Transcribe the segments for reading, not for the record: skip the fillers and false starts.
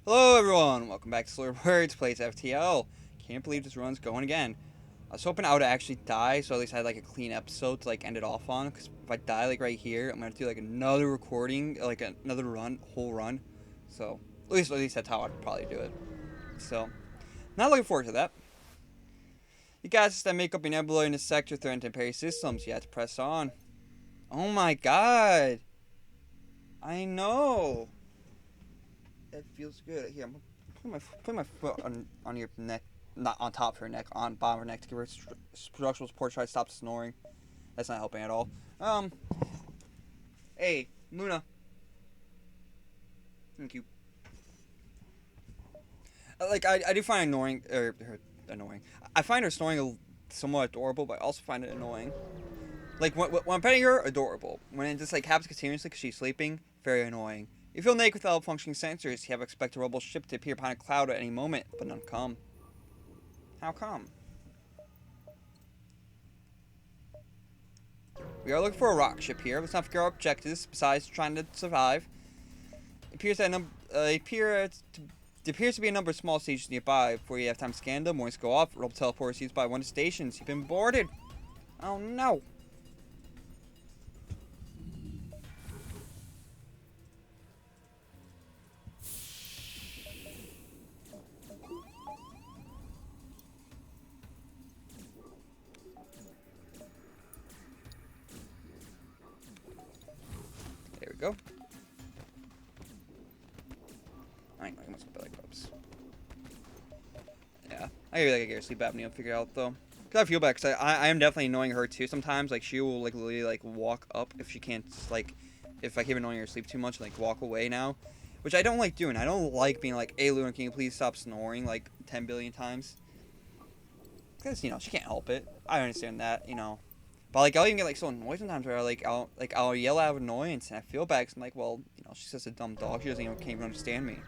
Hello everyone, welcome back to SLurredWOrds plays FTL. Can't believe this run's going again. I was hoping I would actually die, so at least I had like a clean episode to like end it off on. Because if I die like right here, I'm gonna have to do like another recording, like another run, whole run. So at least that's how I'd probably do it. So not looking forward to that. You guys that make up your nebula in the sector threaten temporary systems. You have to press on. Oh my god! I know. That feels good. Here, I'm putting my foot on your neck, not on top of her neck, on bottom of her neck to give her structural support. Try to stop snoring. That's not helping at all. Hey, Luna. Thank you. I do find annoying, her annoying. I find her snoring somewhat adorable, but I also find it annoying. Like when I'm petting her, adorable. When it just like happens continuously because she's sleeping, very annoying. You feel naked without functioning sensors. You have expect a rebel ship to appear behind a cloud at any moment, but none come. How come? We are looking for a rock ship here. Let's not forget our objectives besides trying to survive. It appears that there appears to be a number of small stations nearby. Before you have time to scan them, warnings go off. Rebel teleporters used by one of the stations. You've been boarded. Oh no. There we go. I must have belly rubs. Yeah, I gotta get her sleep apnea figured out though. Cause I feel bad, cause I am definitely annoying her too. Sometimes like she will like literally like walk up if she can't like if I keep annoying her sleep too much, like walk away now, which I don't like doing. I don't like being like, hey Luna, can you please stop snoring like 10 billion times? Cause you know she can't help it. I understand that, you know. But like I'll even get like so annoyed sometimes where I'll yell out of annoyance and I feel bad. Cause I'm like, well, you know, she's just a dumb dog. She doesn't even can't even understand me.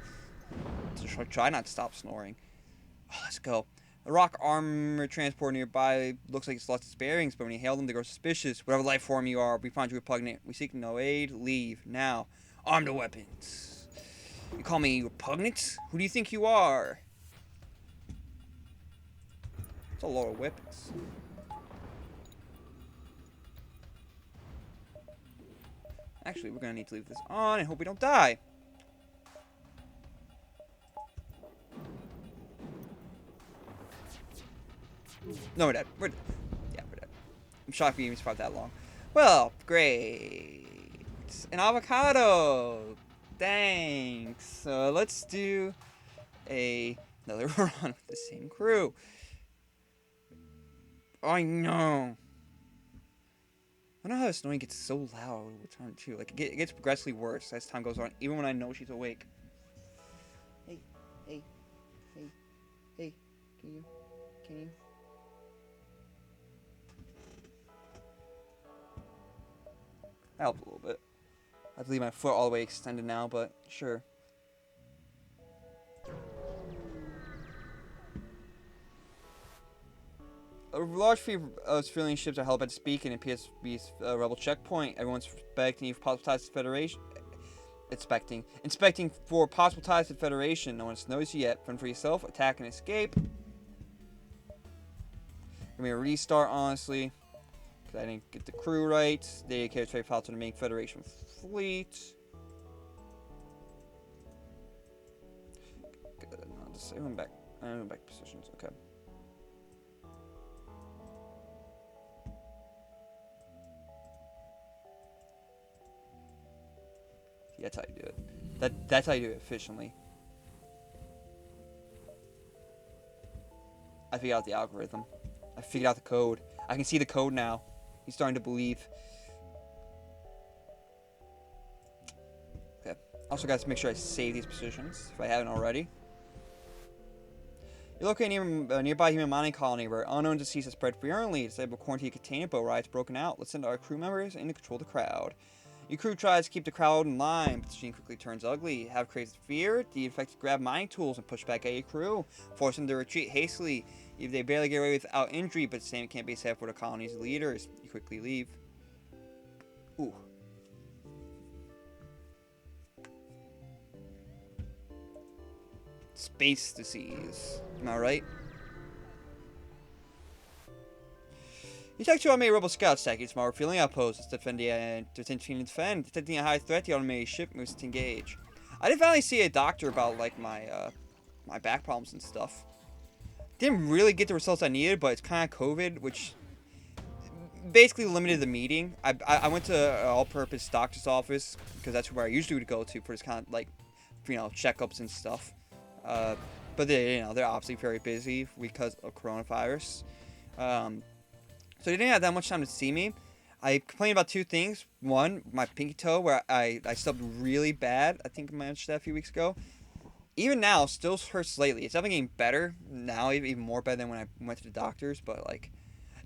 So try not to stop snoring. Oh, let's go. A rock armor transport nearby looks like it's lost its bearings, but when you hail them, they grow suspicious. Whatever life form you are, we find you repugnant. We seek no aid. Leave now. Arm to weapons. You call me repugnant? Who do you think you are? It's a lot of weapons. Actually, we're gonna need to leave this on and hope we don't die. No, we're dead. Yeah, we're dead. I'm shocked we even survived that long. Well, great. An avocado. Thanks. So let's do another run with the same crew. I know. I don't know how the snoring gets so loud with time too. Like it gets progressively worse as time goes on, even when I know she's awake. Hey, hey, hey, hey. Can you? That helped a little bit. I have to leave my foot all the way extended now, but sure. A large fleet of civilian ships are held by the speak and appears to be a rebel checkpoint. Everyone's expecting for possible ties to the Federation. Inspecting for possible ties to the Federation. No one knows you yet. Fend for yourself. Attack and escape. Give me a restart, honestly. Because I didn't get the crew right. They carry trade pilots to the main Federation fleet. Good. No, just I went back. Positions. Okay. That's how you do it. That's how you do it efficiently. I figured out the algorithm. I figured out the code. I can see the code now. He's starting to believe. Okay. Also, guys, make sure I save these positions if I haven't already. You're located near a nearby human mining colony where unknown disease has spread virulently. Disabled quarantine containment, but riots broken out. Let's send our crew members in to control the crowd. Your crew tries to keep the crowd in line, but the scene quickly turns ugly. Have created fear, the infected grab mining tools and push back at your crew, force them to retreat hastily. If they barely get away without injury, but the same can't be said for the colony's leaders. You quickly leave. Ooh. space disease. Am I right? You talk to automated rebel scouts attacking small refueling outposts, defending and detecting a high threat. The automated ship moves to engage. I did finally see a doctor about like my my back problems and stuff. Didn't really get the results I needed, but it's kind of COVID, which basically limited the meeting. I went to an all-purpose doctor's office because that's where I usually would go to for this kind of like, you know, checkups and stuff. But they, you know, they're obviously very busy because of coronavirus. So they didn't have that much time to see me. I complained about two things. One, my pinky toe, where I stubbed really bad. I think I mentioned that a few weeks ago. Even now, still hurts slightly. It's definitely getting better now, even more better than when I went to the doctors. But like,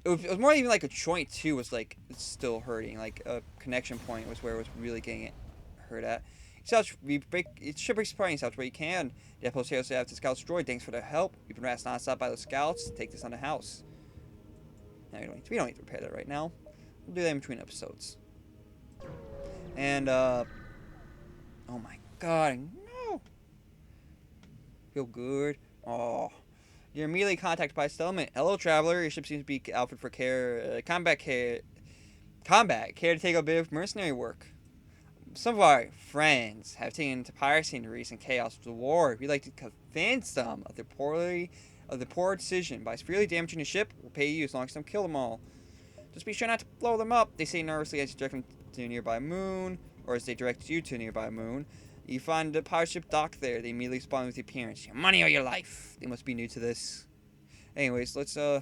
it was more even like a joint too. Was like it's still hurting. Like a connection point was where it was really getting hurt at. It should break supporting scouts where you can. The post have the scouts destroyed. Thanks for the help. You've been harassed nonstop by the scouts. Take this on the house. No, we don't need to repair that right now. We'll do that in between episodes. And oh my god, no. Feel good. Oh, you're immediately contacted by a settlement. Hello, traveler. Your ship seems to be outfitted for combat care to take a bit of mercenary work. Some of our friends have taken to piracy in the recent chaos of the war. We'd like to convince them of the poor decision by severely damaging the ship. We'll pay you as long as don't kill them all. Just be sure not to blow them up. They say nervously as you direct them to a nearby moon, or as they direct you to a nearby moon. You find the pirate ship docked there. They immediately respond with the appearance. Your money or your life. They must be new to this. Anyways, let's do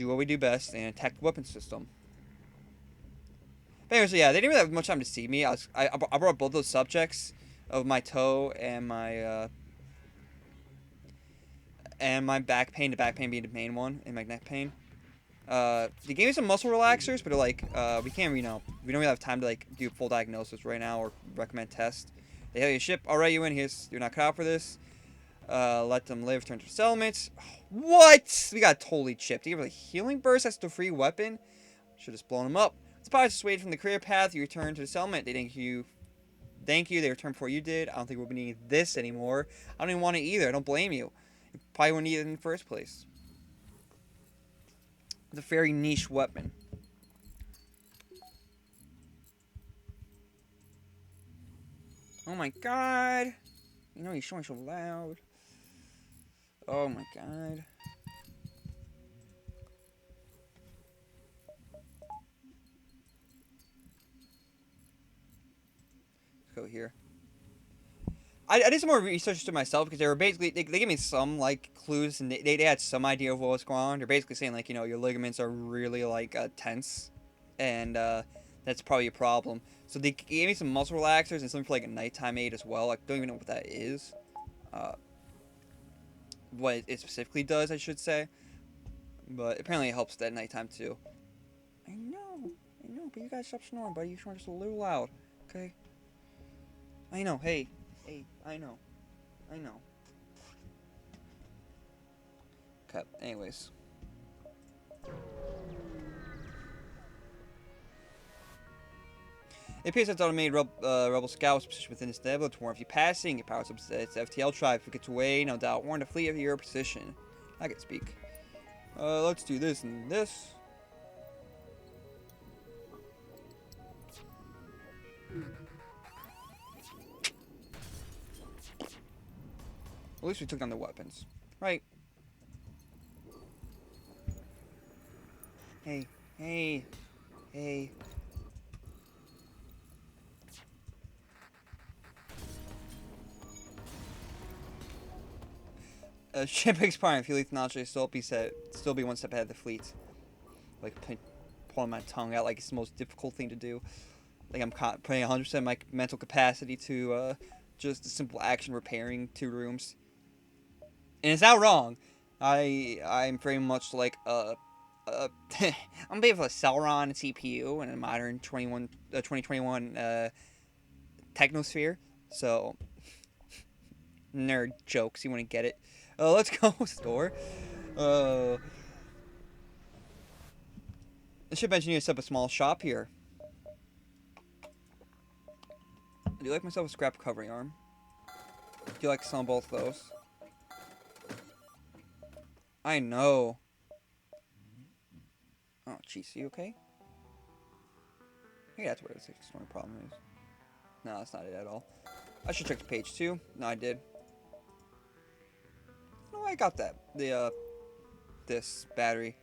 what we do best and attack the weapon system. But anyways, yeah, they didn't really have much time to see me. I brought both those subjects of my toe and my back pain. The back pain being the main one, and my neck pain. They gave me some muscle relaxers, but they're like, we can't, you know, we don't really have time to like do a full diagnosis right now or recommend tests. They hail your ship. All right, you're not cut out for this. Let them live. Turn to settlements. What? We got totally chipped. They gave us a healing burst. That's the free weapon. Should have just blown them up. The pirates dissuaded from the career path. You return to the settlement. They thank you. They returned before you did. I don't think we'll be needing this anymore. I don't even want it either. I don't blame you. You probably wouldn't need it in the first place. It's a very niche weapon. Oh my god. You know he's showing so loud. Oh my god. Let's go here. I did some more research to myself because they were basically they gave me some like clues and they had some idea of what was going on. They're basically saying like, you know, your ligaments are really like tense, and that's probably a problem. So they gave me some muscle relaxers and something for like a nighttime aid as well. I don't even know what that is. What it specifically does, I should say. But apparently it helps at nighttime too. I know, but you guys stop snoring, buddy. You're snoring just a little loud, okay? I know, hey, I know. Okay, anyways. It appears that automated rebel scouts positioned within this laboratory. If you pass in, get powers up to its FTL tribe. If it gets away, no doubt warn the fleet of your position. I can speak. Let's do this and this. At least we took down the weapons. Right. Hey. Ship expiring. If you leave the notch, still be one step ahead of the fleet. Like pulling my tongue out like it's the most difficult thing to do. Like I'm putting 100% of my mental capacity to just a simple action repairing 2 rooms. And it's not wrong. I'm very much like I'm a bit of a Celeron CPU in a modern 2021 technosphere. So nerd jokes, you want to get it? Let's go store. The ship engineer set up a small shop here. I do like myself a scrap covering arm. feel like selling both of those. I know. Oh, jeez, you okay? Maybe that's where the storm problem is. No, that's not it at all. I should check the page too. No, I did. No, I got that. This battery.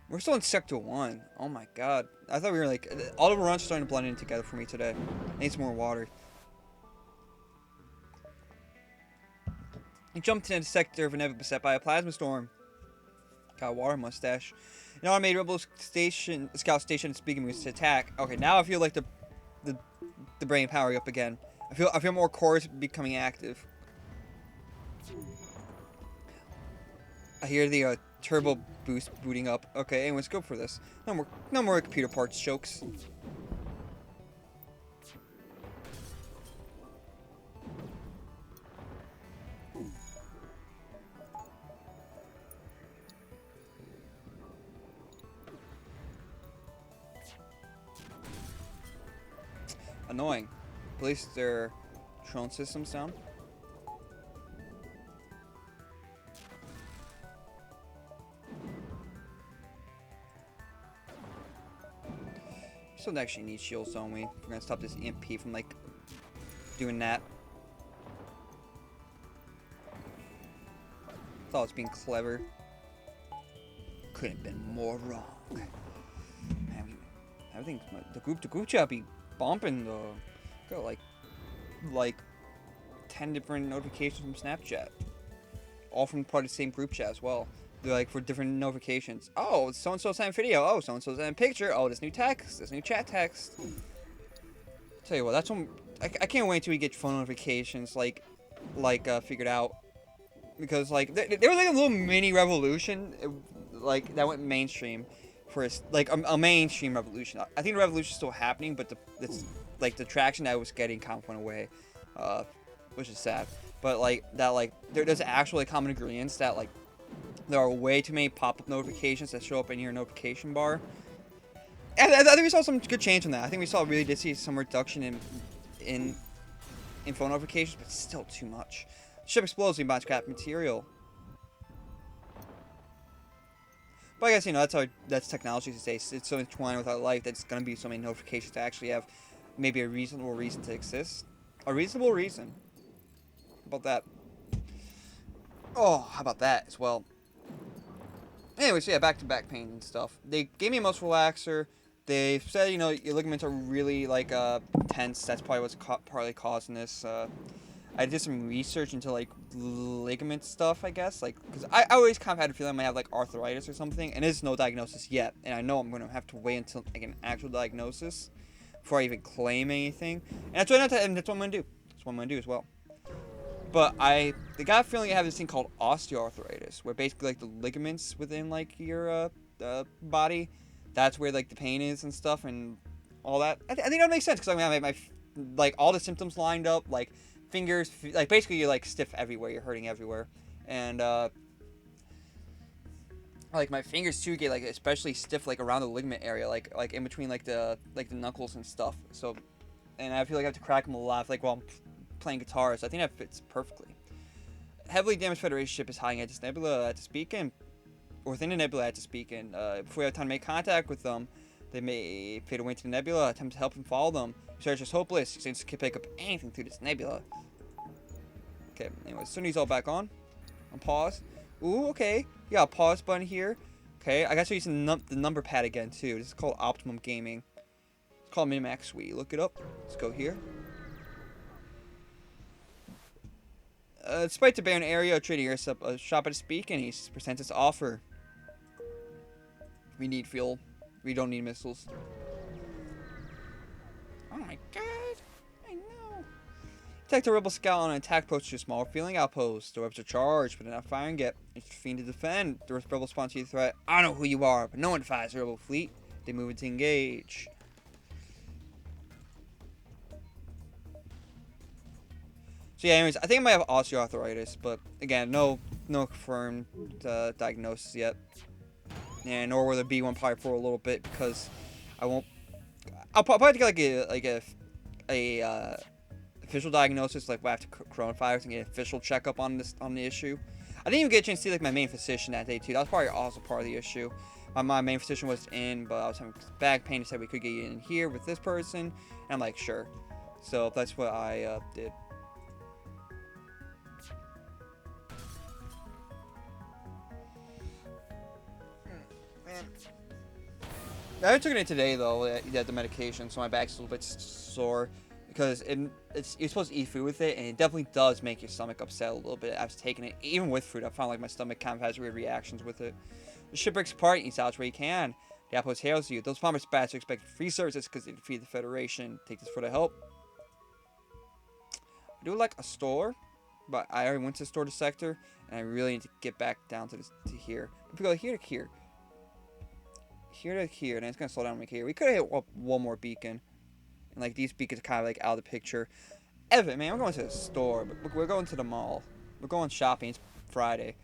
We're still in Sector 1. Oh my god. I thought we were like... All the runs are starting to blend in together for me today. I need some more water. He jumped into the sector of a nebula beset by a plasma storm. Got a water mustache. An automated rebel scout station speaking moves to attack. Okay, now I feel like the brain powering up again. I feel more cores becoming active. I hear the turbo boost booting up. Okay, anyways, go for this. No more computer parts jokes. Annoying. Place their drone systems down. Still actually need shields, don't we? We're gonna stop this EMP from like doing that. Thought it was being clever. Couldn't have been more wrong. Man, everything. The group chat be bumping though. Got like 10 different notifications from Snapchat, all from part of the same group chat as well. They're like for different notifications. Oh, so and so sent a video. Oh, so and so sent a picture. Oh, this new text. This new chat text. Tell you what, that's one. I can't wait till we get phone notifications figured out, because like there was like a little mini revolution, like that went mainstream, for like a mainstream revolution. I think the revolution is still happening, but the traction that it was getting kind of went away, which is sad. But like that, like there's actually common ingredients that like. There are way too many pop-up notifications that show up in your notification bar. And I think we saw some good change on that. I think we really did see some reduction in phone notifications, but still too much. Ship explodes in scrap material. But I guess, you know, that's technology these days. It's so entwined with our life that it's going to be so many notifications to actually have maybe a reasonable reason to exist. A reasonable reason. How about that? Oh, how about that as well? Anyways, yeah, back to back pain and stuff. They gave me a muscle relaxer. They said, you know, your ligaments are really, like, tense. That's probably what's partly causing this. I did some research into, like, ligament stuff, I guess. Like, because I always kind of had a feeling I might have, like, arthritis or something. And there's no diagnosis yet. And I know I'm going to have to wait until I get an actual diagnosis before I even claim anything. And that's what I'm going to do. That's what I'm going to do as well. But I got a feeling I have this thing called osteoarthritis, where basically like the ligaments within like your body, that's where like the pain is and stuff and all that. I think that makes sense, because I mean, my like all the symptoms lined up, like fingers, like basically you're like stiff everywhere, you're hurting everywhere, and like my fingers too get like especially stiff like around the ligament area, like in between like the knuckles and stuff. So, and I feel like I have to crack them a lot, like while I'm playing guitar, so I think that fits perfectly. Heavily damaged Federation ship is hiding at this nebula to speak in, or within the nebula to speak in. Before we have time to make contact with them, they may fade away into the nebula, attempt to help and follow them. Research is hopeless, since can pick up anything through this nebula. Okay, anyways, Sunny's all back on pause. Ooh, okay, you got a pause button here. Okay, I guess we're using the number pad again too. This is called Optimum Gaming. It's called Minimax Suite. Look it up. Let's go here. Despite the barren area, trading a shop at a speak, and he presents his offer. We need fuel. We don't need missiles. Oh my god. I know. Detect a rebel scout on an attack post to a small feeling outpost. The rebels are charged, but they're not firing yet. It's fiend to defend. The rebel responds to the threat. I don't know who you are, but no one defies the rebel fleet. They move into engage. So yeah, anyways, I think I might have osteoarthritis, but again, no confirmed diagnosis yet, and nor will there be one probably for a little bit, because I'll probably get like a official diagnosis, like, after coronavirus and get an official checkup on the issue. I didn't even get a chance to see, like, my main physician that day, too. That was probably also part of the issue. My main physician was in, but I was having back pain. He said we could get you in here with this person. And I'm like, sure. So that's what I did. Man. I took it today, though, the medication, so my back's a little bit sore. Because you're supposed to eat food with it, and it definitely does make your stomach upset a little bit after taking it. Even with food, I found like my stomach kind of has weird reactions with it. The ship breaks apart, eats out where you can. The Apple hails you. Those bomber spats are expecting free services because they defeat the Federation. Take this for the help. I do like a store, but I already went to the store to sector, and I really need to get back down to here. If we go here to here, here to here, and it's gonna slow down right here. We could have hit up one more beacon. And, like, these beacons are kind of, like, out of the picture. Evan, man, we're going to the store. But we're going to the mall. We're going shopping. It's Friday.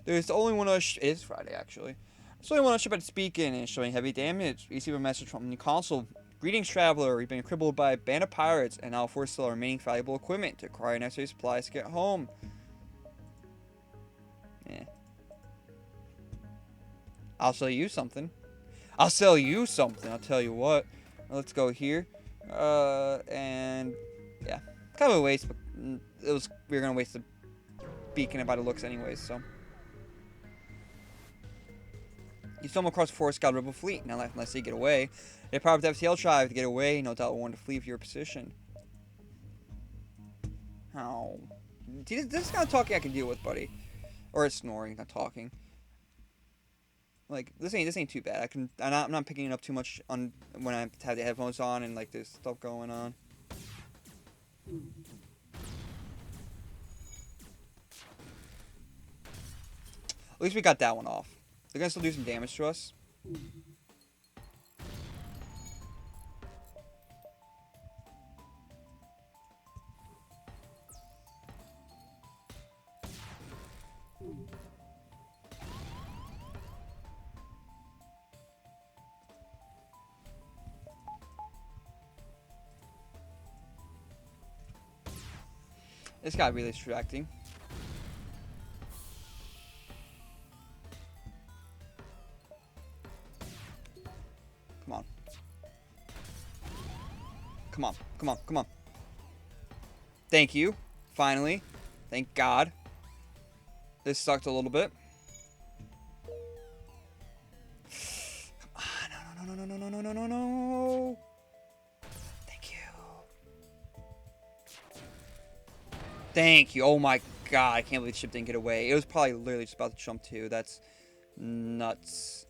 There's only one other it is Friday, actually. There's only one other ship at this beacon, and it's showing heavy damage. Receive a message from the console. Greetings, traveler. We've been crippled by a band of pirates, and now forced to sell our remaining valuable equipment to acquire necessary supplies to get home. Yeah. I'll sell you something. I'll sell you something. I'll tell you what. Let's go here. And yeah, kind of a waste, but we were gonna waste the beacon by the looks anyways, so. You stumble across a forest-scout rebel fleet. Now, unless they get away, they power up the FTL tribe to get away. No doubt, warn to flee for your position. How? This kind of talking I can deal with, buddy, or it's snoring, not talking. Like, this ain't too bad. I'm not picking it up too much on when I have the headphones on and, like, there's stuff going on. At least we got that one off. They're gonna still do some damage to us. This got really distracting. Come on. Come on. Come on. Come on. Thank you. Finally. Thank God. This sucked a little bit. Come on. No, no, no, no, no, no, no, no, no. Thank you. Oh my God, I can't believe the ship didn't get away. It was probably literally just about to jump too. That's nuts.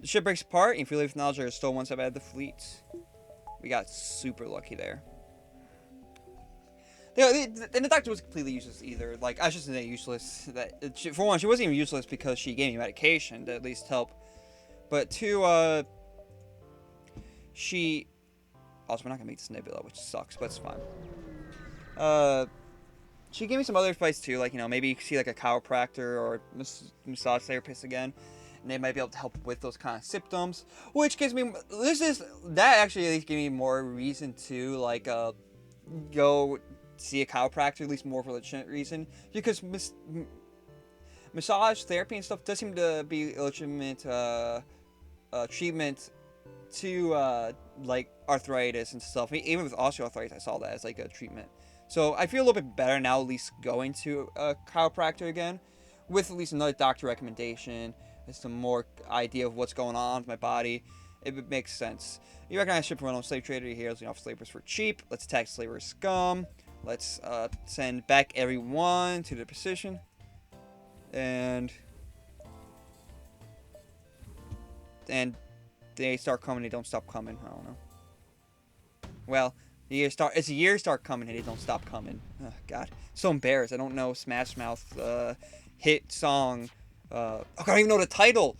The ship breaks apart, and if you leave with knowledge, there is still one step ahead of the fleet. We got super lucky there. And the doctor was completely useless either. Like, I should say useless. For one, she wasn't even useless because she gave me medication to at least help. But two, she... Also, we're not gonna make this nebula, which sucks, but it's fine. She gave me some other advice too, like, you know, maybe you see like a chiropractor or massage therapist again, and they might be able to help with those kind of symptoms. Which gives me that actually at least gave me more reason to like go see a chiropractor, at least more for a legitimate reason, because massage therapy and stuff does seem to be legitimate treatment to like arthritis and stuff. Even with osteoarthritis, I saw that as like a treatment. So I feel a little bit better now, at least going to a chiropractor again, with at least another doctor recommendation, and some more idea of what's going on with my body. It makes sense. You recognize ship from slave trader here, looking off slavers for cheap. Let's attack slaver scum. Let's send back everyone to their position. And they start coming, they don't stop coming. I don't know. Well, it's a year start coming and they don't stop coming. Oh, God. So embarrassed. I don't know Smash Mouth hit song. I don't even know the title.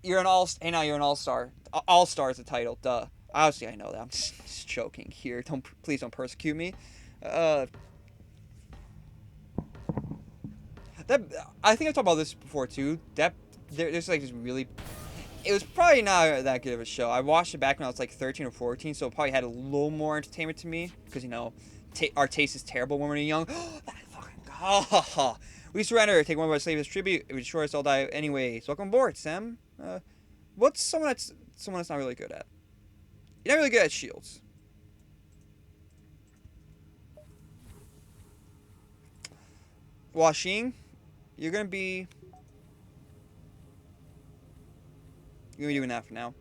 You're an hey, now you're an all-star. All-star is the title. Duh. Obviously, I know that. I'm just joking here. Please don't persecute me. I think I've talked about this before too. There's like this really. it was probably not that good of a show. I watched it back when I was like 13 or 14, so it probably had a little more entertainment to me. Because, you know, our taste is terrible when we're young. That fucking god. We surrender. Take one of our slaves as tribute. If we destroy us, all die anyways. Welcome aboard, Sam. What's someone that's not really good at? You're not really good at shields. Washing, you're gonna be doing that for now.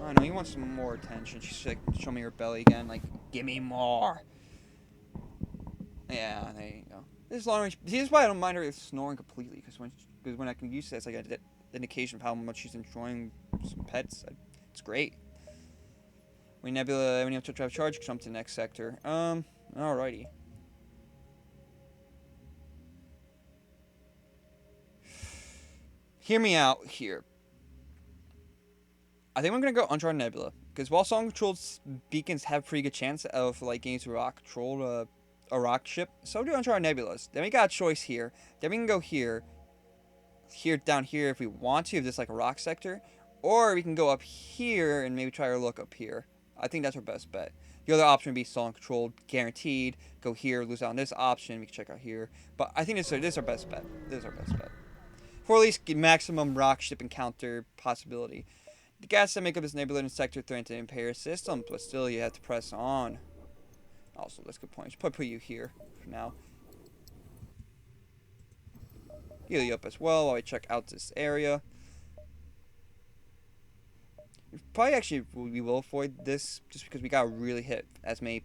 I know you want some more attention. She's like, show me her belly again. Like, give me more. Yeah, there you go. This is long range. See, this is why I don't mind her snoring completely. Because when I can use it, it's like an indication of how much she's enjoying some pets. It's great. When Nebula, when you have to drive charge, jump to the next sector. Alrighty. Hear me out here. I think I'm gonna go Uncharted Nebula, because while song-controlled beacons have a pretty good chance of like getting to rock-controlled a rock ship, so do Uncharted Nebulas. Then we got a choice here. Then we can go here, down here if we want to, if this is like a rock sector, or we can go up here and maybe try our luck up here. I think that's our best bet. The other option would be song-controlled, guaranteed. Go here, lose out on this option. We can check out here, but I think this is our best bet. This is our best bet for at least maximum rock ship encounter possibility. The gas that make up this nebula and sector threaten to impair systems, but still you have to press on. Also, that's a good point. Just put you here for now. Heal you up as well while we check out this area. Probably actually we will avoid this just because we gotta really hit as many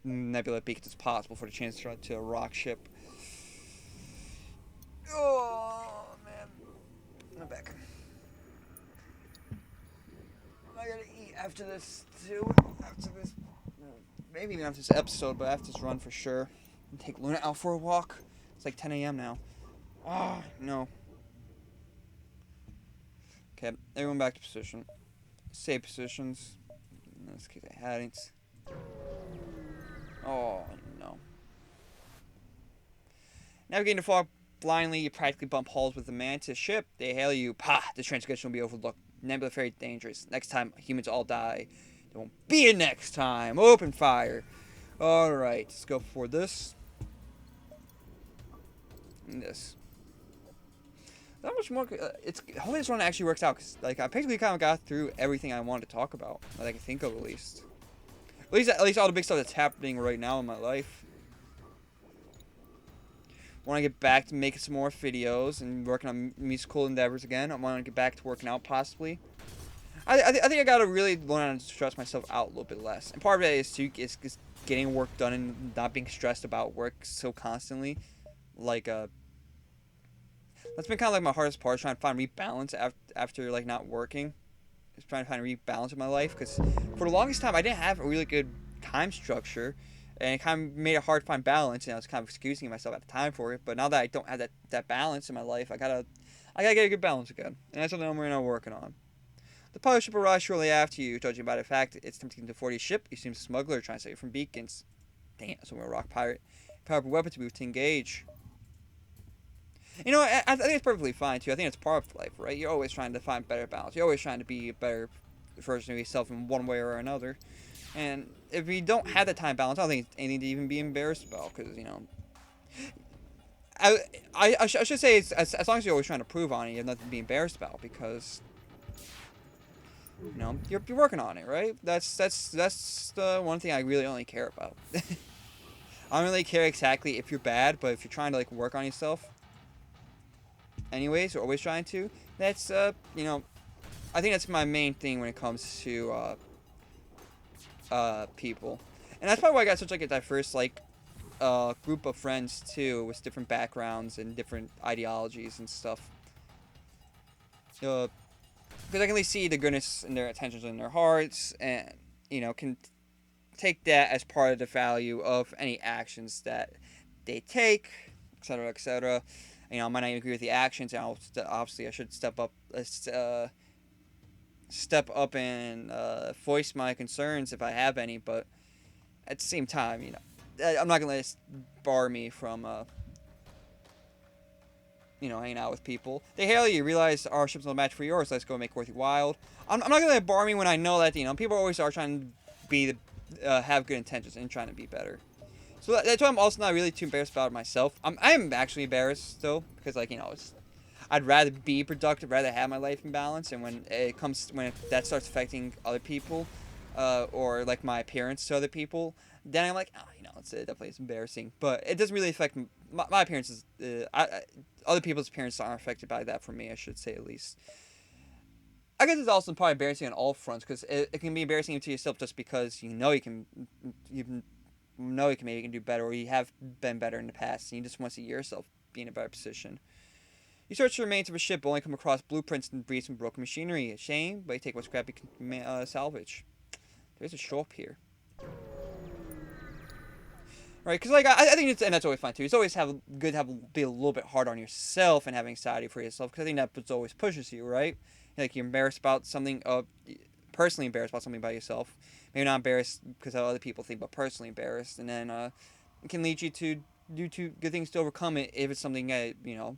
nebula beacons as possible for the chance to run to a rock ship. Oh man, I'm back. I gotta eat after this too. After this, maybe even after this episode, but after this run for sure. And take Luna out for a walk. It's like 10 a.m. now. Oh no. Okay, everyone back to position. Save positions. In this case, I hadn't. Oh no. Navigating the fog blindly, you practically bump hulls with the Mantis ship. They hail you. Pah! This transgression will be overlooked. Nebula very dangerous. Next time, humans all die. There won't be a next time. Open fire. Alright, let's go for this. And this. Not much more. Hopefully this one actually works out. Cause, like, I basically kind of got through everything I wanted to talk about. That I can think of, at least. At least all the big stuff that's happening right now in my life. Want to get back to making some more videos and working on musical endeavors again. I want to get back to working out, possibly. I think I got to really learn how to stress myself out a little bit less. And part of it is, too, is getting work done and not being stressed about work so constantly. Like, that's been kind of like my hardest part, trying to find rebalance after like, not working. Just trying to find rebalance in my life. Because for the longest time, I didn't have a really good time structure. And it kind of made it hard to find balance, and I was kind of excusing myself at the time for it. But now that I don't have that balance in my life, I gotta get a good balance again. And that's something I'm really working on. The pirate ship arrives shortly after you. Judging by the fact it's attempting to 40 ship, you seem a smuggler trying to save you from beacons. Dang it, so we're a rock pirate. Powerful weapon to move to engage. You know, I think it's perfectly fine too. I think it's part of life, right? You're always trying to find better balance. You're always trying to be a better version of yourself in one way or another. And if we don't have that time balance, I don't think it's anything to even be embarrassed about, because, you know, I should say it's, as long as you're always trying to prove on it, you have nothing to be embarrassed about, because, you know, you're working on it, right? That's the one thing I really only care about. I don't really care exactly if you're bad, but if you're trying to, like, work on yourself, anyways, or always trying to, that's, you know, I think that's my main thing when it comes to, people. And that's probably why I got such like a diverse like group of friends too, with different backgrounds and different ideologies and stuff. Because I can really see the goodness in their intentions in their hearts, and you know, can take that as part of the value of any actions that they take, etc., etc. You know, I might not agree with the actions, and obviously I should step up and voice my concerns if I have any, but at the same time, you know, I'm not gonna let it bar me from hanging out with people. They hail you, realize our ship's no match for yours, let's go make Worthy wild. I'm not gonna let it bar me when I know that, people always are trying to be have good intentions and trying to be better. So that's why I'm also not really too embarrassed about it myself. I am actually embarrassed still, because, like, I'd rather be productive, rather have my life in balance, and when that starts affecting other people, or, like, my appearance to other people, then I'm like, it's definitely it's embarrassing. But it doesn't really affect my appearances. Other people's appearances aren't affected by that for me, I should say, at least. I guess it's also probably embarrassing on all fronts, because it can be embarrassing to yourself just because you can maybe do better, or you have been better in the past, and you just want to see yourself be in a better position. You search the remains of a ship, but only come across blueprints and debris from broken machinery. A shame, but you take what scrap you can salvage. There's a shop here. Right, because, like, I think and that's always fine too. It's always good to be a little bit hard on yourself and have anxiety for yourself, because I think that always pushes you, right? Like, you're embarrassed about something, personally embarrassed about something about yourself. Maybe not embarrassed because of other people think, but personally embarrassed, and then it can lead you to do good things to overcome it if it's something that can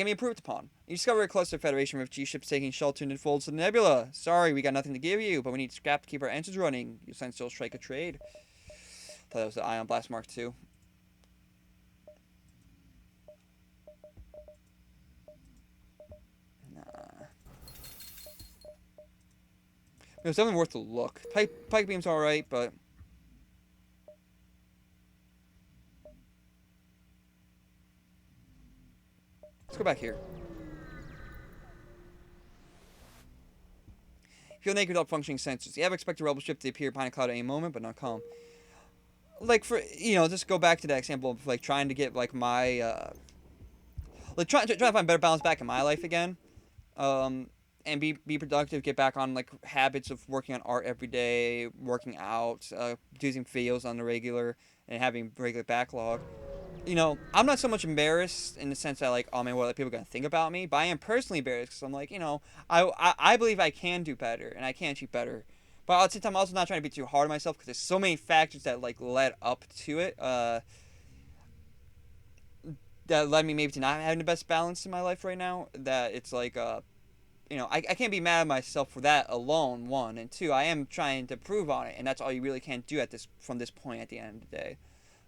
be improved upon. You discover a cluster of Federation refugee ships taking shelter in the folds of the nebula. Sorry, we got nothing to give you, but we need scrap to keep our engines running. You sign still strike a trade. Thought that was the Ion Blast Mark II. Nah. It was definitely worth a look. Pike beam's alright, but let's go back here. Feel naked without functioning sensors. You ever expect a rebel ship to appear behind a cloud at any moment, but not calm. Like, for, just go back to that example of, like, trying to get, like, my, like, trying to find better balance back in my life again. And be productive, get back on, like, habits of working on art every day, working out, doing videos on the regular, and having regular backlog. I'm not so much embarrassed in the sense that, like, oh man, what are people going to think about me? But I am personally embarrassed because I'm like, I believe I can do better and I can achieve better. But at the same time, I'm also not trying to be too hard on myself, because there's so many factors that, like, led up to it, that led me maybe to not having the best balance in my life right now, that it's like, I can't be mad at myself for that alone, one. And two, I am trying to improve on it, and that's all you really can do from this point at the end of the day.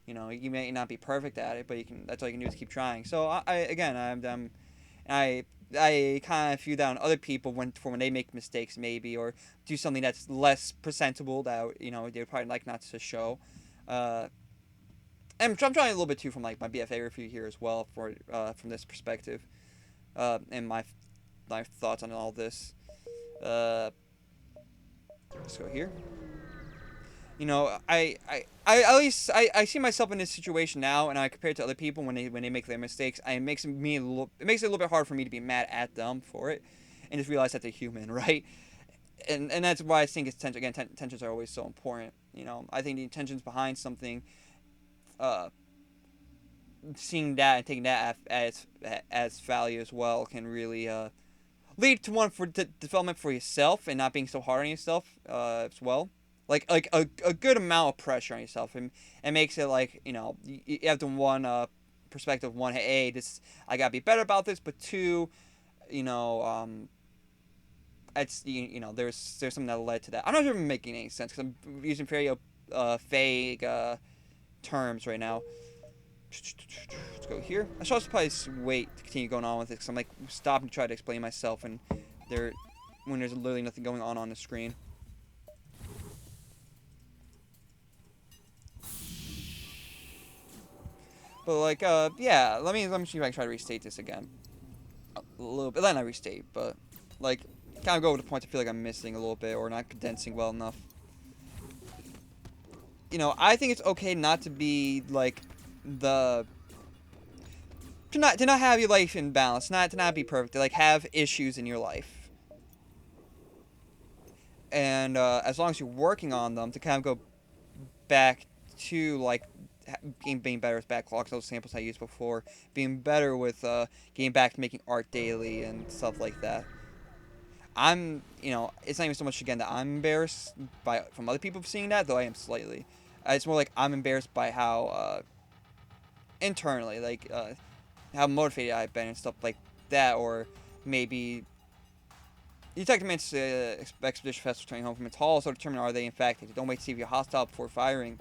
You may not be perfect at it, but that's all you can do is keep trying. So I kind of view that on other people when they make mistakes, maybe, or do something that's less presentable that they'd probably like not to show. And I'm trying a little bit too from, like, my BFA review here as well, from this perspective, and my thoughts on all this. Let's go here. I at least I see myself in this situation now, and I compare it to other people when they make their mistakes. It makes it a little bit hard for me to be mad at them for it, and just realize that they're human, right? And that's why I think tensions are always so important. I think the intentions behind something, seeing that and taking that as value as well, can really lead to one for development for yourself, and not being so hard on yourself as well. Like a good amount of pressure on yourself, and makes it like, you have the one perspective. One, hey, I gotta be better about this, but two, it's there's something that led to that. I'm not even making any sense, because I'm using very vague terms right now. Let's go here. I should also probably wait to continue going on with it, because I'm, like, stopping to try to explain myself, and when there's literally nothing going on the screen. But, like, yeah, let me see if I can try to restate this again. A little bit, not restate, but, like, kind of go over the points I feel like I'm missing a little bit, or not condensing well enough. I think it's okay not to be, like, to not have your life in balance, to not be perfect, to, like, have issues in your life. And, as long as you're working on them, to kind of go back to, like, being better with backlogs, those samples I used before, being better with getting back to making art daily and stuff like that. It's not even so much, again, that I'm embarrassed from other people seeing that, though I am slightly. It's more like I'm embarrassed by how internally, like, how motivated I've been and stuff like that, or maybe you detect a man's expedition vessel returning home from its haul, so determine are they infected. Don't wait to see if you're hostile before firing.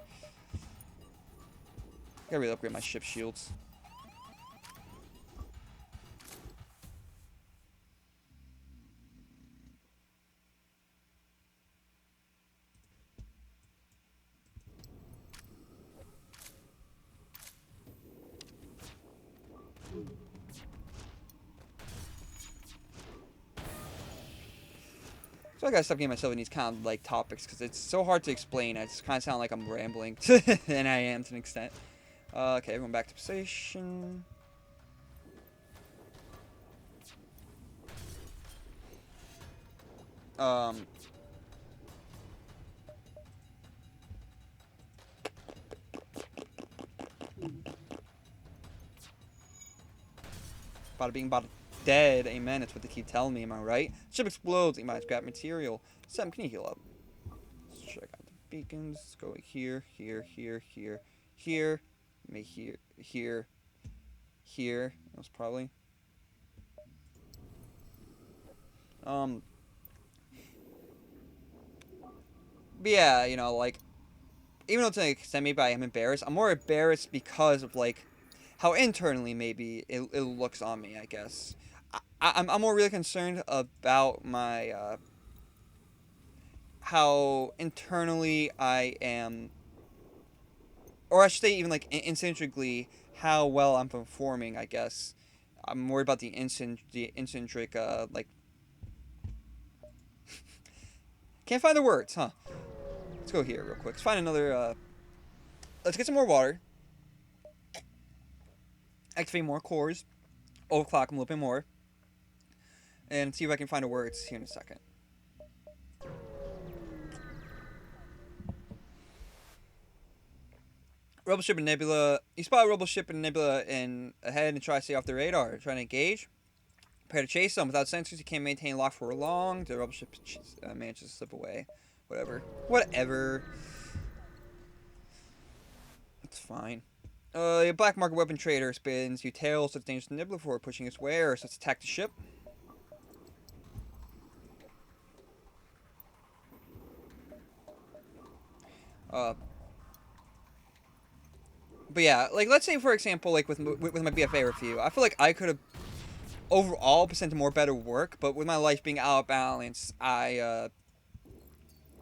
I gotta really upgrade my ship shields. So I gotta stop getting myself in these kind of like topics because it's so hard to explain. I just kind of sound like I'm rambling, and I am to an extent. Okay, everyone back to position. Bada bing, bada dead. Amen. That's what they keep telling me. Am I right? Ship explodes. You might scrap material. Sam, can you heal up? Let's check out the beacons. Let's go here, here, here, here, here. Maybe here, here, here. That was probably. But yeah, you know, like, even though to an extent maybe I am embarrassed, I'm more embarrassed because of like how internally maybe it looks on me. I guess I'm more really concerned about my how internally I am, or I should say even like intrinsically how well I'm performing. I guess I'm worried about the intrinsic like can't find the words, huh? Let's go here real quick. Let's find another. Let's get some more water. Activate more cores. Overclock them a little bit more. And see if I can find the words here in a second. Rebel ship and nebula. You spot a rebel ship and nebula ahead and try to stay off the radar. Trying to engage. Prepare to chase them. Without sensors, you can't maintain lock for long. The rebel ship manages to slip away. Whatever. Whatever. It's fine. A black market weapon trader spins you tails so it's dangerous to Nibbler before pushing its way, so let's attack the ship. But yeah, like let's say for example, like with my BFA review, I feel like I could have overall presented more better work, but with my life being out of balance, I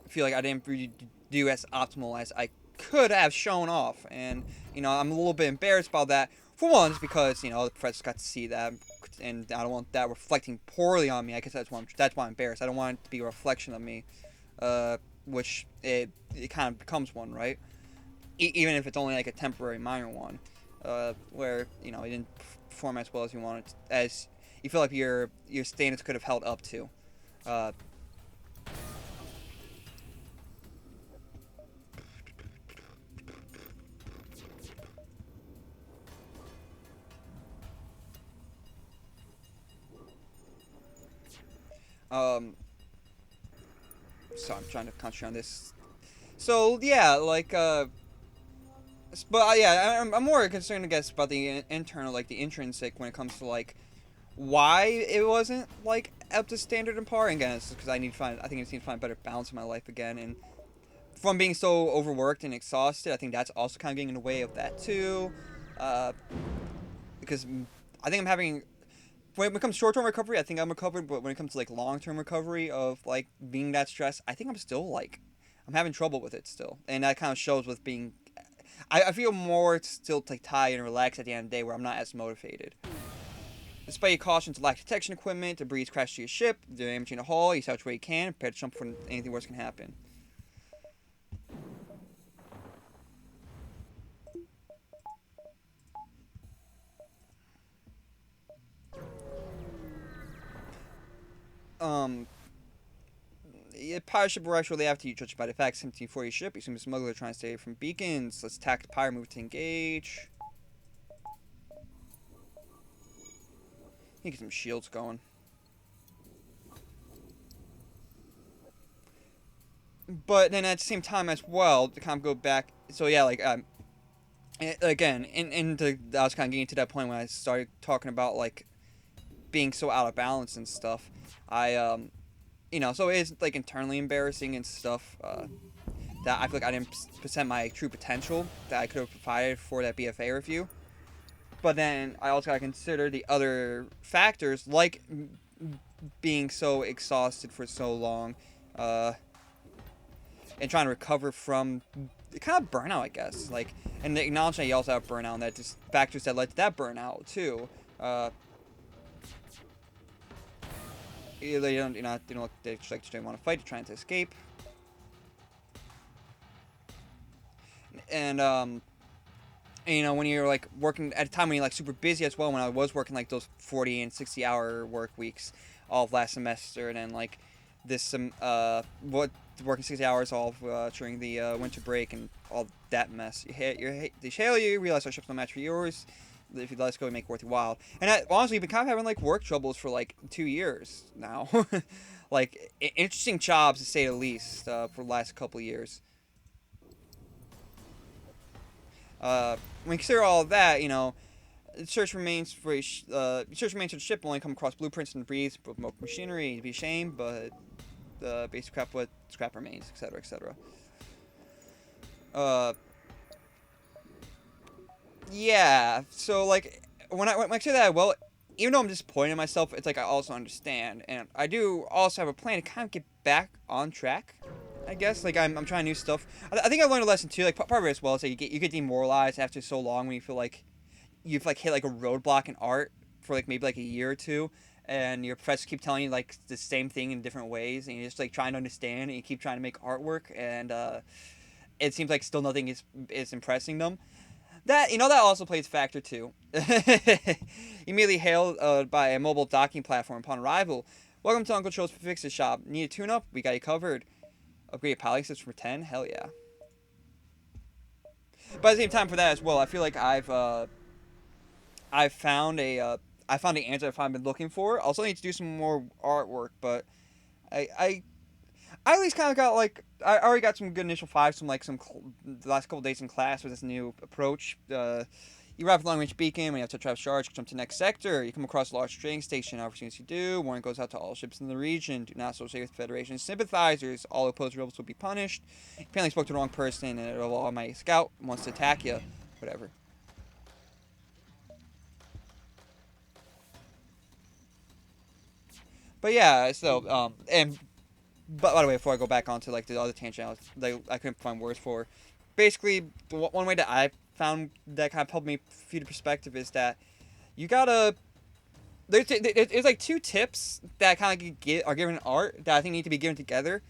feel like I didn't really do as optimal as I could have shown off, and you know I'm a little bit embarrassed about that. For one, because you know the press got to see that, and I don't want that reflecting poorly on me. I guess that's why I'm embarrassed. I don't want it to be a reflection of me, which it kind of becomes one, right? Even if it's only like a temporary minor one, where you know you didn't perform as well as you wanted, as you feel like your standards could have held up to. So I'm trying to concentrate on this. So yeah, like but yeah, I'm more concerned, I guess, about the internal, like the intrinsic, when it comes to like why it wasn't like up to standard and par. And again, it's because I think I need to find a better balance in my life again. And from being so overworked and exhausted, I think that's also kind of getting in the way of that too. Because I think I'm having when it comes to short-term recovery, I think I'm recovered. But when it comes to like long-term recovery of like being that stressed, I think I'm still like I'm having trouble with it still, and that kind of shows with being. I feel more still like tired and relaxed at the end of the day, where I'm not as motivated. Despite your caution to lack detection equipment, debris crash to your ship, damaging the hull, you salvage where you can, prepare to jump before anything worse can happen. Pirate ship arrives shortly after you, judged by the facts empty for your ship. You assume a smuggler trying to stay from beacons. Let's attack the pirate, move to engage. Get some shields going. But then at the same time as well, to kind of go back. So yeah, like again, I was kind of getting to that point when I started talking about like being so out of balance and stuff. I so it's like internally embarrassing and stuff. That I feel like I didn't present my true potential that I could have provided for that BFA review. But then I also gotta consider the other factors, like being so exhausted for so long, uh, and trying to recover from kind of burnout, I guess. Like, and acknowledging that you also have burnout, and that just factors that led to that burnout too. They don't, they just like want to fight, they're trying to escape, and when you're like working at a time when you're like super busy as well. When I was working like those 40 and 60-hour work weeks all of last semester, and then like this what working 60 hours all during the winter break and all that mess. They shale you, realize our ship's no match for yours. If you let us go, we make it worth your while. And honestly, we've been kind of having like work troubles for like 2 years now. Like interesting jobs to say the least for the last couple of years. When you consider all of that, search remains for search remains for the ship will only come across blueprints and debris, broken machinery. To be a shame, but the basic scrap remains, etc., etc. Uh, yeah. So like when I say that, well, even though I'm disappointed in myself, it's like I also understand, and I do also have a plan to kind of get back on track. I guess like I'm trying new stuff. I think I learned a lesson too. Like part of it as well is that you get demoralized after so long when you feel like you've like hit like a roadblock in art for like maybe like a year or two, and your professors keep telling you like the same thing in different ways, and you're just like trying to understand, and you keep trying to make artwork, and it seems like still nothing is impressing them. That also plays a factor too. Immediately hailed by a mobile docking platform upon arrival. Welcome to Uncle Joe's Fixes Shop. Need a tune-up? We got you covered. Upgrade poly systems for 10? Hell yeah. But at the same time, for that as well, I feel like I've found I found the answer I've been looking for. I also need to do some more artwork, but I I, I at least kind of got like I already got some good initial fives from like the last couple days in class with this new approach. You arrive at Long Range Beacon when you have to travel charge, jump to the next sector. You come across a large trading station. Opportunities you do. Warning goes out to all ships in the region. Do not associate with Federation sympathizers. All opposed rebels will be punished. You apparently spoke to the wrong person, and my scout wants to attack you. Whatever. But yeah, so and but by the way, before I go back onto like the other tangent, I couldn't find words for. Basically, one way that I found that kind of helped me view the perspective is that you gotta. There's like two tips that kind of are given in art that I think need to be given together.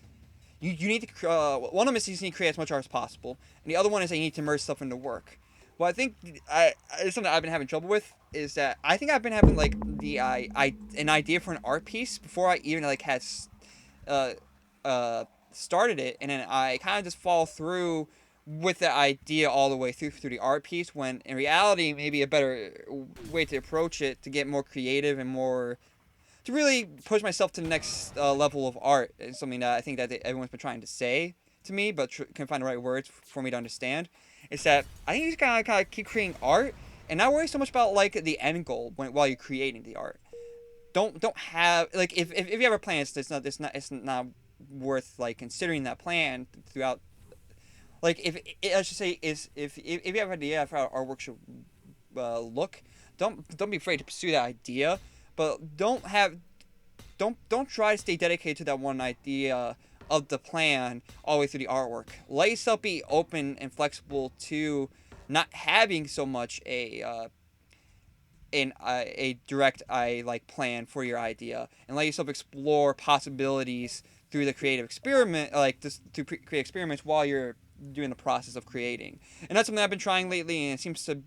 You need to one of them is you need to create as much art as possible, and the other one is that you need to immerse stuff into work. Well, I think it's something I've been having trouble with is that I think I've been having like an idea for an art piece before I even like had uh, started it, and then I kind of just fall through with the idea all the way through the art piece. When in reality, maybe a better way to approach it to get more creative and more to really push myself to the next level of art is something that I think that everyone's been trying to say to me, but can find the right words for me to understand. Is that I think you just kind of keep creating art and not worry so much about like the end goal while you're creating the art. Don't have like if you have a plan, it's not worth like considering that plan throughout. Like if I should say is if you have an idea of how our work should look, don't be afraid to pursue that idea, but don't try to stay dedicated to that one idea of the plan all the way through the artwork. Let yourself be open and flexible to not having so much a direct like plan for your idea, and let yourself explore possibilities through the creative experiment, like just to create experiments while you're doing the process of creating. And that's something I've been trying lately, and it seems to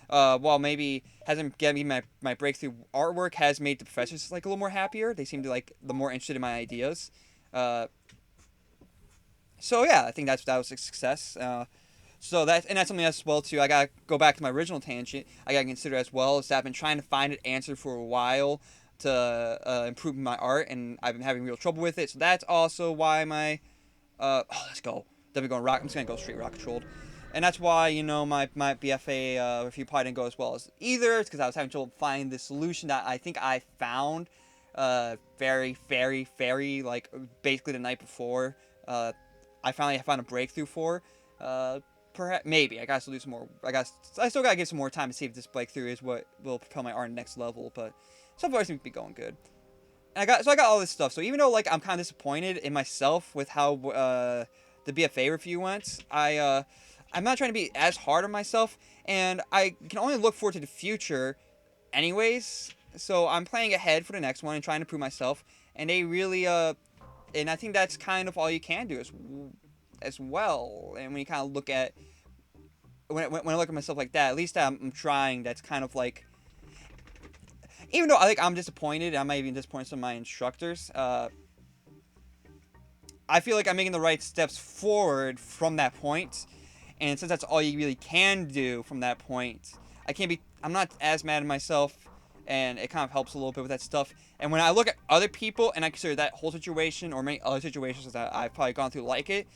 while maybe hasn't given me my breakthrough artwork, has made the professors like a little more happier. They seem to like the more interested in my ideas. Uh, so yeah, I think that was a success. That's something as well too. I gotta go back to my original tangent. I gotta consider as well is that I've been trying to find an answer for a while to improve my art, and I've been having real trouble with it. So that's also why my let's go. Then we're going rock. I'm just gonna go straight rock controlled. And that's why, you know, my BFA review probably didn't go as well as either. It's because I was having trouble finding the solution that I think I found very, like, basically the night before. I finally found a breakthrough for. Perhaps, maybe. I gotta still do some more. I still gotta give some more time to see if this breakthrough is what will propel my art next level, but so far it seems to be going good. And I got all this stuff. So even though, like, I'm kind of disappointed in myself with how the BFA review went, I'm not trying to be as hard on myself, and I can only look forward to the future, anyways. So I'm planning ahead for the next one and trying to prove myself. And they really and I think that's kind of all you can do as well. And when you kind of look at when I look at myself like that, at least I'm trying. That's kind of like, even though I think I'm disappointed, I might even disappoint some of my instructors. I feel like I'm making the right steps forward from that point, and since that's all you really can do from that point, I'm not as mad at myself, and it kind of helps a little bit with that stuff. And when I look at other people and I consider that whole situation or many other situations that I've probably gone through like it,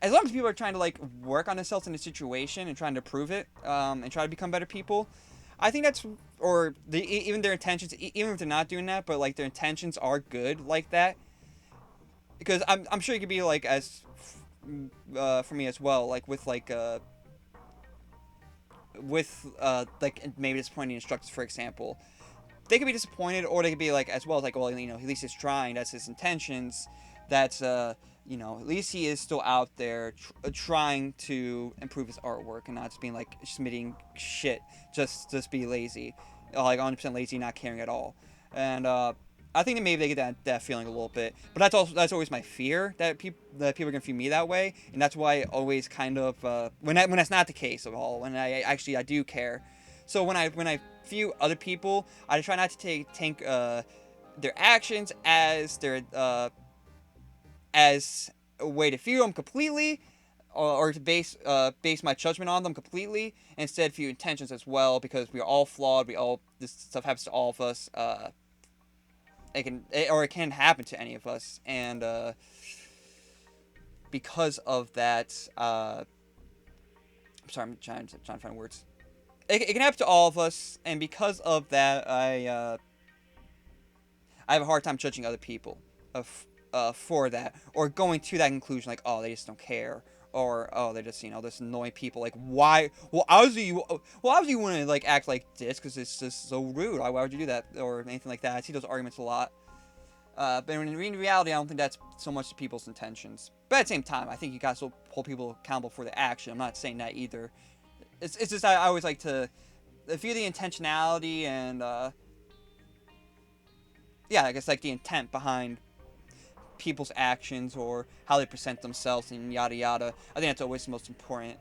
as long as people are trying to, like, work on themselves in a situation and trying to prove it, and try to become better people, I think that's, or even their intentions, even if they're not doing that, but, like, their intentions are good like that. Because I'm sure you could be, like, as, for me as well, like, like, maybe disappointing instructors, for example. They could be disappointed, or they could be, like, as well, like, well, you know, at least he's trying, that's his intentions, that's, you know, at least he is still out there trying to improve his artwork and not just being, like, submitting shit, just be lazy, like, 100% lazy, not caring at all. And I think that maybe they get that feeling a little bit, but that's always my fear, that people are gonna view me that way, and that's why I always kind of when that's not the case at all, when I do care. So when I view other people, I try not to take their actions as as a way to view them completely, or to base my judgment on them completely. And instead, view intentions as well, because we are all flawed. This stuff happens to all of us. It can happen to any of us, and because of that, I'm sorry, I'm trying to find words. It can happen to all of us, and because of that, I have a hard time judging other people for that, or going to that conclusion, like, oh, they just don't care, or oh, they're just, you know, this annoying people. Like, why? Well, obviously you want to, like, act like this because it's just so rude. Why would you do that, or anything like that? I see those arguments a lot. But in reality, I don't think that's so much to people's intentions. But at the same time, I think you guys will hold people accountable for the action. I'm not saying that either. It's just I always like to view the intentionality and yeah, I guess, like, the intent behind people's actions or how they present themselves and yada yada. I think that's always the most important,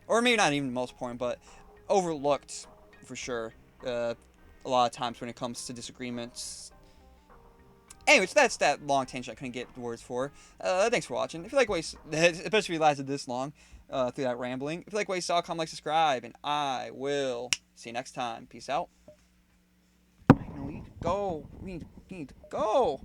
or maybe not even the most important, but overlooked for sure. A lot of times when it comes to disagreements. Anyways, that's that long tangent I couldn't get words for. Thanks for watching. If you like what especially if you lasted this long through that rambling. If you like what you saw, comment, like, subscribe, and I will see you next time. Peace out. I know we need to go. We need to go.